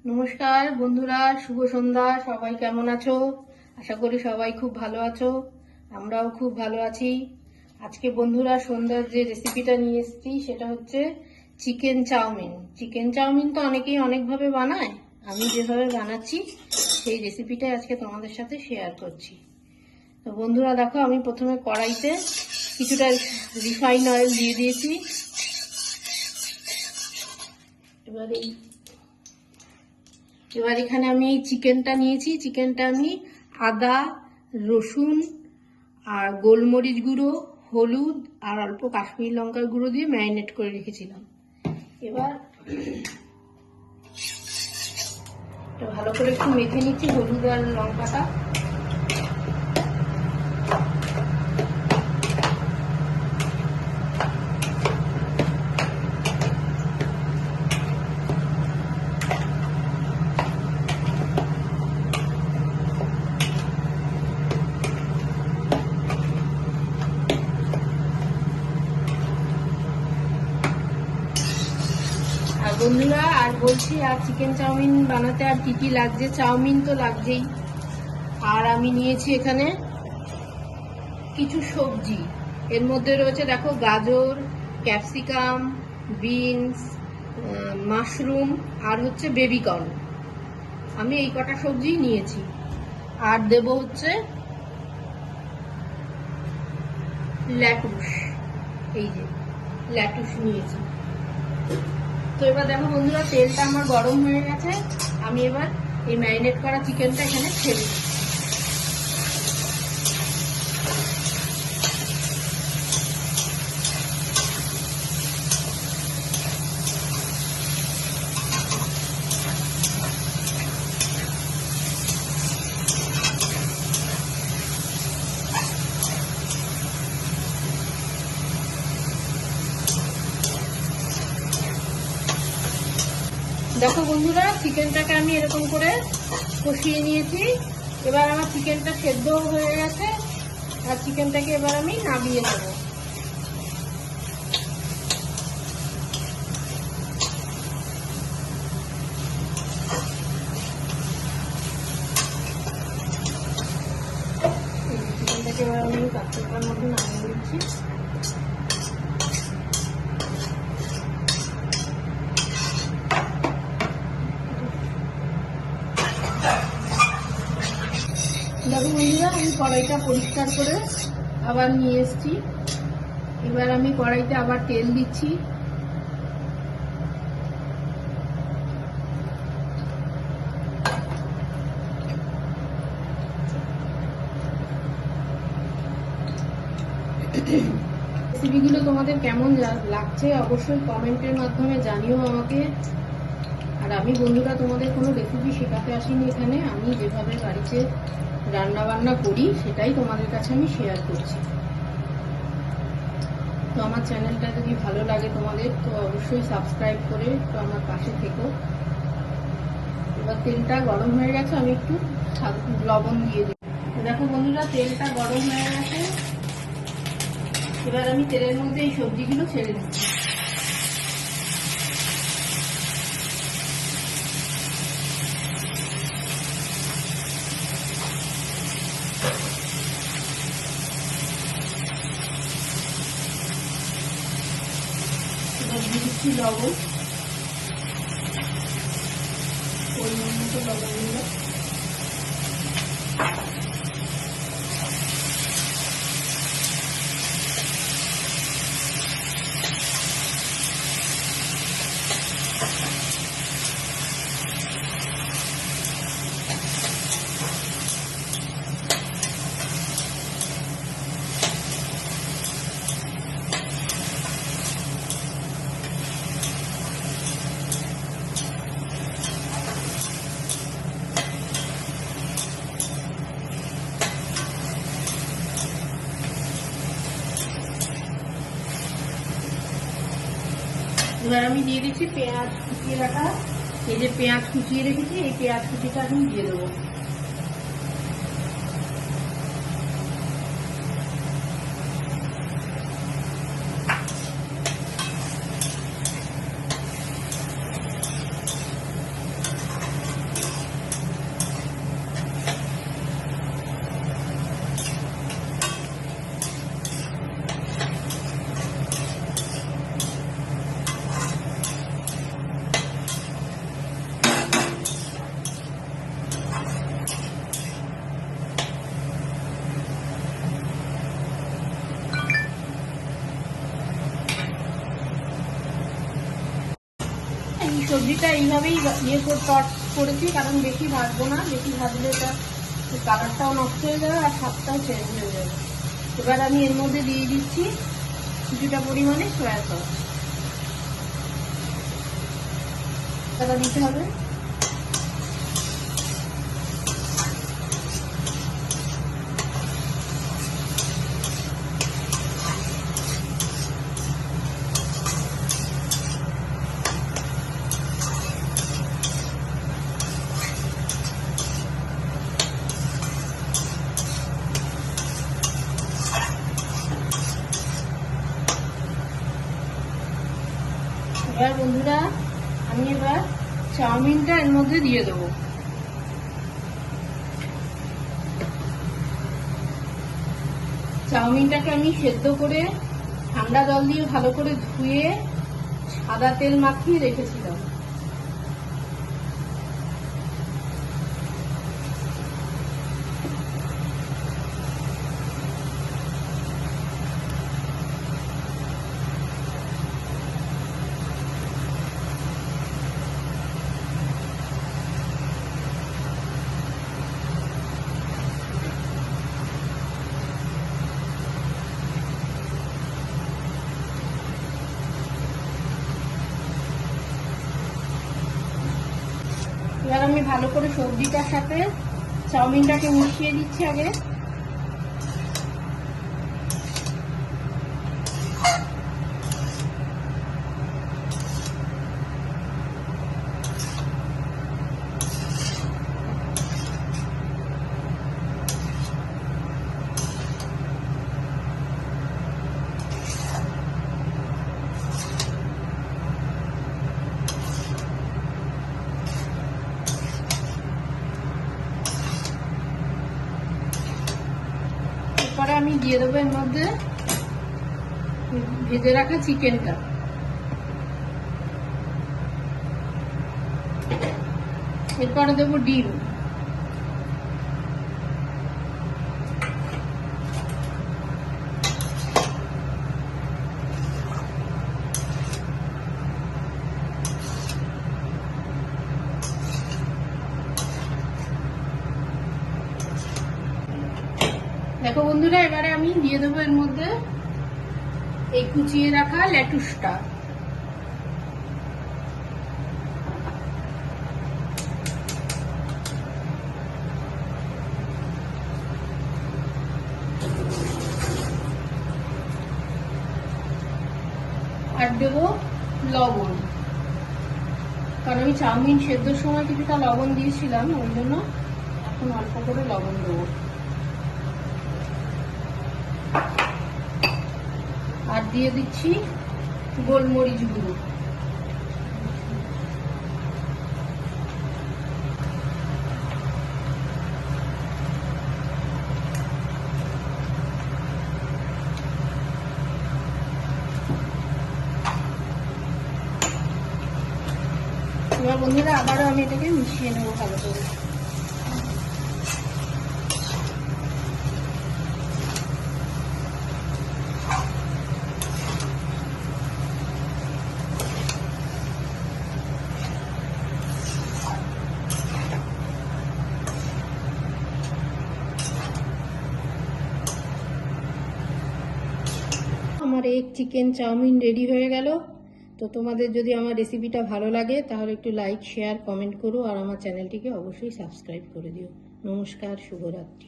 নমস্কার বন্ধুরা, শুভ সন্ধ্যা। সবাই কেমন আছো? আশা করি সবাই খুব ভালো আছো। আমরাও খুব ভালো আছি। আজকে বন্ধুরা সন্ধ্যার যে রেসিপিটা নিয়ে এসেছি সেটা হচ্ছে চিকেন চাউমিন। চিকেন চাউমিন তো অনেকেই অনেকভাবে বানায়, আমি যেভাবে বানাচ্ছি সেই রেসিপিটাই আজকে তোমাদের সাথে শেয়ার করছি। তো বন্ধুরা দেখো, আমি প্রথমে কড়াইতে কিছুটা রিফাইন অয়েল দিয়ে দিয়েছি। এবার এখানে আমি চিকেনটা নিয়েছি। চিকেনটা আমি আদা, রসুন আর গোলমরিচ গুঁড়ো, হলুদ আর অল্প কাশ্মীরি লঙ্কার গুঁড়ো দিয়ে ম্যারিনেট করে রেখেছিলাম। এবার ভালো করে একটু মেখে নিচ্ছি হলুদ আর লঙ্কাটা। আর বন্ধুরা আর বলছি, আর চিকেন চাউমিন বানাতে আর কি কি লাগছে? চাউমিন তো লাগছেই, আর আমি নিয়েছি এখানে কিছু সবজি। এর মধ্যে রয়েছে দেখো গাজর, ক্যাপসিকাম, বিনস, মাশরুম আর হচ্ছে বেবিকর্ন। আমি এই কটা সবজি নিয়েছি। আর দেব হচ্ছে ল্যাটুস, এই যে ল্যাটুস নিয়েছি। তো এবার দেখো বন্ধুরা, তেলটা আমার গরম হয়ে গেছে। আমি এবার এই ম্যারিনেট করা চিকেনটা এখানে ছেড়ে দিই। দেখো বন্ধুরা, চিকেনটাকে আমি এরকম করে কষিয়ে নিয়েছি। এবার আমার চিকেনটা সেদ্ধ হয়ে গেছে, আর চিকেনটাকে এবার আমি নামিয়ে নেব। চিকেনটাকে এবার আমি পাত্রটার মধ্যে নামিয়ে দিচ্ছি। দেখো বন্ধুরা, আমি কড়াইটা পরিষ্কার করে আবার নিয়ে এসেছি। এবার আমি কড়াইতে আবার তেল দিচ্ছি। রেসিপিগুলো তোমাদের কেমন লাগছে অবশ্যই কমেন্টের মাধ্যমে জানিও আমাকে। আর আমি বন্ধুরা তোমাদের কোনো রেসিপি শেখাতে আসিনি এখানে, আমি যেভাবে বাড়িতে রান্না বান্না করি সেটাই তোমাদের কাছে আমি শেয়ার করছি। তো আমার চ্যানেলটা যদি ভালো লাগে তোমাদের, তো অবশ্যই সাবস্ক্রাইব করে একটু আমার পাশে থেকো। এবার তেলটা গরম হয়ে গেছে, আমি একটু লবণ দিয়ে দিই। দেখো বন্ধুরা, তেলটা গরম হয়ে গেছে। এবার আমি তেলের মধ্যে এই সবজিগুলো ছেড়ে দিচ্ছি। এবার দিয়ে দিচ্ছি লবণ, পরিমাণ মতো লবণ দিলাম। এবার আমি দিয়ে দিচ্ছি পেঁয়াজ কুচিয়ে রাখা। এই যে পেঁয়াজ কুচিয়ে রেখেছি, এই পেঁয়াজ কুচিটা আমি দিয়ে দেবো। সবজিটা এইভাবেই করেছি, কারণ বেশি ভাজবো না, বেশি ভাজলে এটা কালারটাও নষ্ট হয়ে যাবে আর স্বাদটাও চেঞ্জ হয়ে যাবে। এবার আমি এর মধ্যে দিয়ে দিচ্ছি কিছুটা পরিমাণে সয়া সস। এটা দিতে হবে। এবার বন্ধুরা আমি এবার চাউমিনটা এর মধ্যে দিয়ে দেবো। চাউমিনটাকে আমি সেদ্ধ করে ঠান্ডা জল দিয়ে ভালো করে ধুয়ে সাদা তেল মাখিয়ে রেখেছিলাম। এবার আমি ভালো করে সবজিটার সাথে চাউমিনটাকে মিশিয়ে দিচ্ছি আগে। এরপরে আমি দিয়ে দেবো এর মধ্যে ভেজে রাখা চিকেনটা। এরপরে দেবো ডিম। দেখো বন্ধুরা, এবারে আমি দিয়ে দেবো এর মধ্যে এই কুচিয়ে রাখা লেটুসটা। আর দেবো লবণ, কারণ আমি চাউমিন সেদ্ধর সময় কিছুটা লবণ দিয়েছিলাম, ওই জন্য এখন অল্প করে লবণ দেবো। আর দিয়ে দিচ্ছি গোলমরিচ গুঁড়ো। এবার বন্ধুরা আবারও আমি এটাকে মিশিয়ে নেবো ভালো করে। আমার এগ চিকেন চাউমিন রেডি হয়ে গেল। তো তোমাদের যদি আমার রেসিপিটা ভালো লাগে তাহলে একটু লাইক, শেয়ার, কমেন্ট করো আর আমার চ্যানেলটিকে অবশ্যই সাবস্ক্রাইব করে দিও। নমস্কার, শুভরাত্রি।